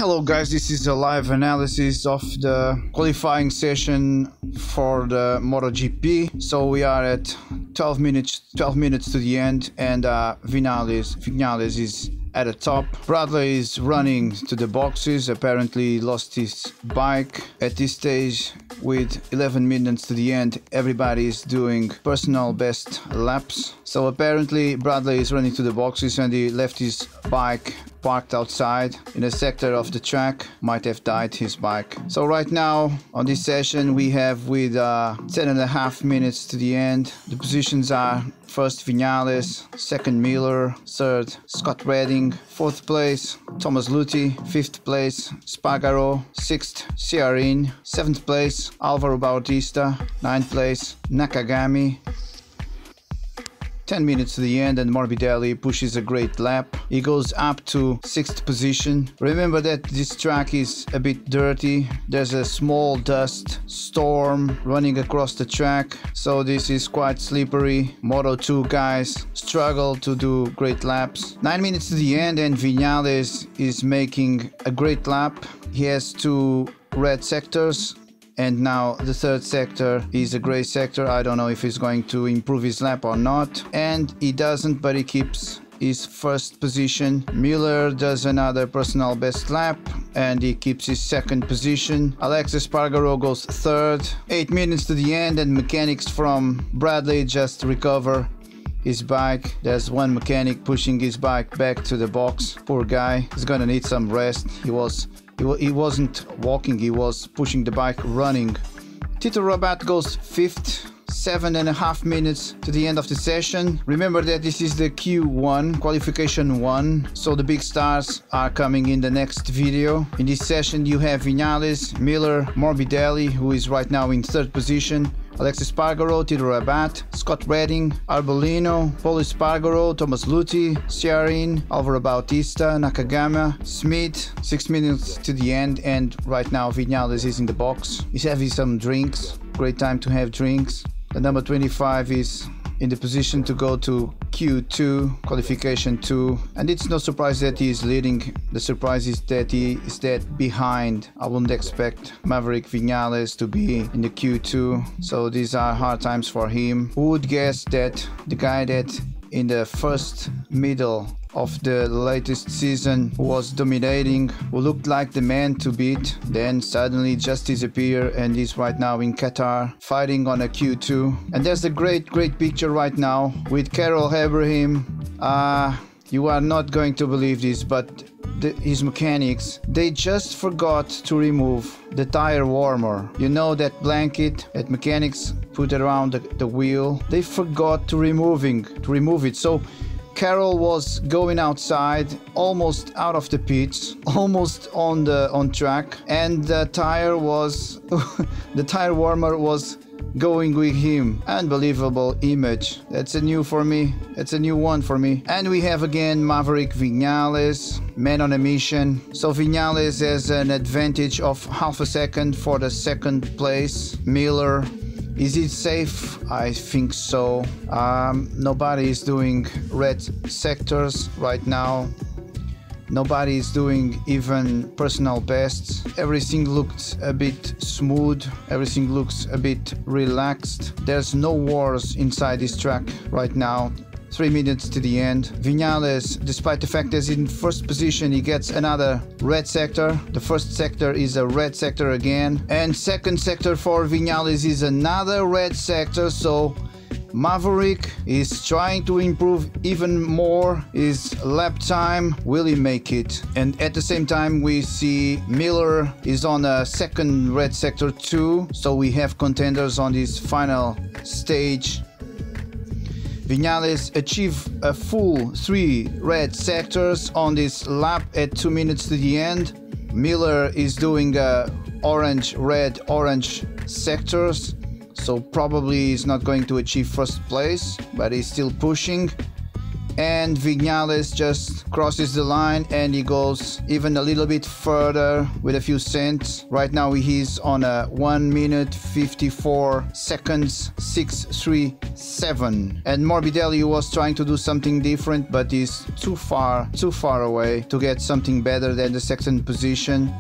Hello guys, this is a live analysis of the qualifying session for the MotoGP. So we are at 12 minutes to the end, and Viñales is at the top. Bradley is running to the boxes, apparently lost his bike. At this stage, with 11 minutes to the end, everybody is doing personal best laps. So apparently Bradley is running to the boxes and he left his bike parked outside in a sector of the track. Might have died his bike. So right now on this session we have with 10.5 minutes to the end. The positions are: first Viñales, second Miller, third Scott Redding, fourth place Thomas Luthi, fifth place Spargaro, sixth Ciarin, seventh place Alvaro Bautista, ninth place Nakagami. 10 minutes to the end and Morbidelli pushes a great lap. He goes up to 6th position. Remember that this track is a bit dirty. There's a small dust storm running across the track, so this is quite slippery. Moto2 guys struggle to do great laps. 9 minutes to the end and Viñales is making a great lap. He has 2 red sectors. And now the third sector is a gray sector. I don't know if he's going to improve his lap or not. And he doesn't, but he keeps his first position. Miller does another personal best lap and he keeps his second position. Alexis Spargaro goes third. 8 minutes to the end and mechanics from Bradley just recover his bike. There's one mechanic pushing his bike back to the box. Poor guy, he's gonna need some rest. He wasn't walking, he was pushing the bike, running. Tito Rabat goes 5th, 7.5 minutes to the end of the session. Remember that this is the Q1, qualification 1, so the big stars are coming in the next video. In this session you have Viñales, Miller, Morbidelli, who is right now in 3rd position, Alexis Spargaro, Tito Rabat, Scott Redding, Arbolino, Polo Spargaro, Thomas Luthi, Ciarin, Alvaro Bautista, Nakagami, Smith. 6 minutes to the end and right now Viñales is in the box. He's having some drinks. Great time to have drinks. The number 25 is in the position to go to Q2, qualification 2, and it's no surprise that he is leading. The surprise is that he is that behind. I wouldn't expect Maverick Viñales to be in the Q2, so these are hard times for him. Who would guess that the guy that in the first middle of the latest season was dominating, who looked like the man to beat, then suddenly just disappear and is right now in Qatar fighting on a Q2. And there's a great picture right now with Carol Ibrahim. You are not going to believe this, but his mechanics, they just forgot to remove the tire warmer. You know, that blanket that mechanics put around the wheel, they forgot to remove it. So Carroll was going outside, almost out of the pits, almost on track, and the tire was the tire warmer was going with him. Unbelievable image. That's a new for me. That's a new one for me. And we have again Maverick Viñales, man on a mission. So Viñales has an advantage of half a second for the second place. Miller, is it safe? I think so. Nobody is doing red sectors right now. Nobody is doing even personal bests. Everything looks a bit smooth. Everything looks a bit relaxed. There's no wars inside this track right now. 3 minutes to the end. Viñales, despite the fact that he's in first position, he gets another red sector. The first sector is a red sector again. And second sector for Viñales is another red sector. So Maverick is trying to improve even more his lap time. Will he make it? And at the same time we see Miller is on a second red sector too. So we have contenders on this final stage. Viñales achieved a full 3 red sectors on this lap at 2 minutes to the end. Miller is doing orange, red, orange sectors, so probably he's not going to achieve first place, but he's still pushing. and Viñales just crosses the line and he goes even a little bit further with a few cents. Right now he's on a 1 minute 54 seconds 637, and Morbidelli was trying to do something different, but he's too far away to get something better than the second position.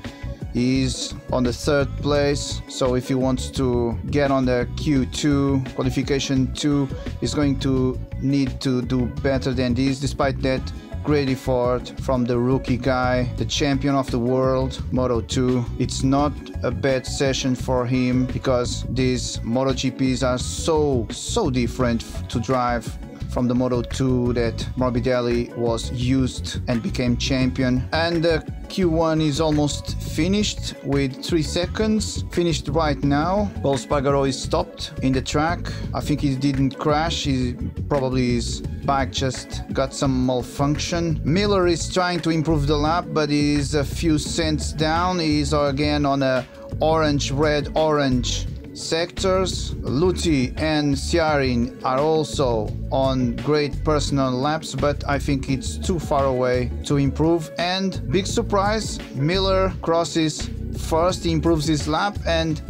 He's on the third place, so if he wants to get on the Q2 qualification 2, he's going to need to do better than this. Despite that, great effort from the rookie guy, the champion of the world, Moto2. It's not a bad session for him because these MotoGPs are so different to drive from the Moto2 that Morbidelli was used and became champion. And the Q1 is almost finished with 3 seconds. Finished right now. Well, Spargaro is stopped in the track. I think he didn't crash. Probably his bike just got some malfunction. Miller is trying to improve the lap, but he's a few cents down. He's again on a orange, red, orange sectors. Luthi and Ciarin are also on great personal laps, but I think it's too far away to improve. And big surprise, Miller crosses first, he improves his lap and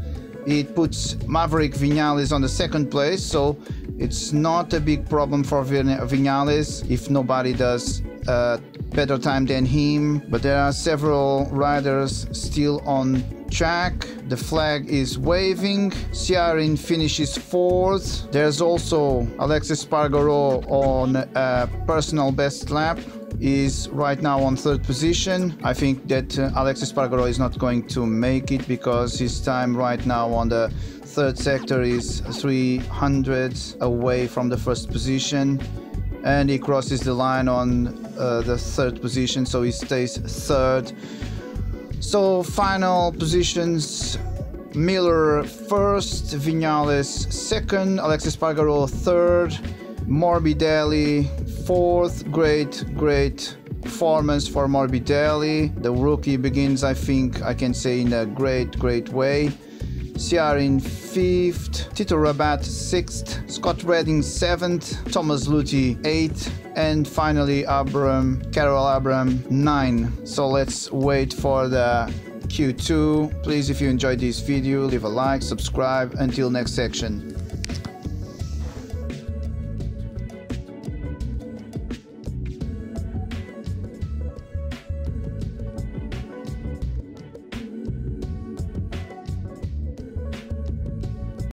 it puts Maverick Viñales on the second place, so it's not a big problem for Viñales if nobody does a better time than him. But there are several riders still on track. The flag is waving. Ciarin finishes 4th. There's also Alexis Spargaro on a personal best lap. Is right now on 3rd position. I think that Alexis Spargaro is not going to make it because his time right now on the 3rd sector is 300 away from the 1st position, and he crosses the line on the 3rd position, so he stays 3rd. So final positions: Miller 1st, Viñales 2nd, Alexis Spargaro 3rd, Morbidelli 4th. Great performance for Morbidelli. The rookie begins, I think I can say, in a great way. Ciarin 5th, Tito Rabat 6th, Scott Redding 7th, Thomas Luthi 8th, and finally Carol Abram 9. So let's wait for the Q2. Please, if you enjoyed this video, leave a like, subscribe. Until next section.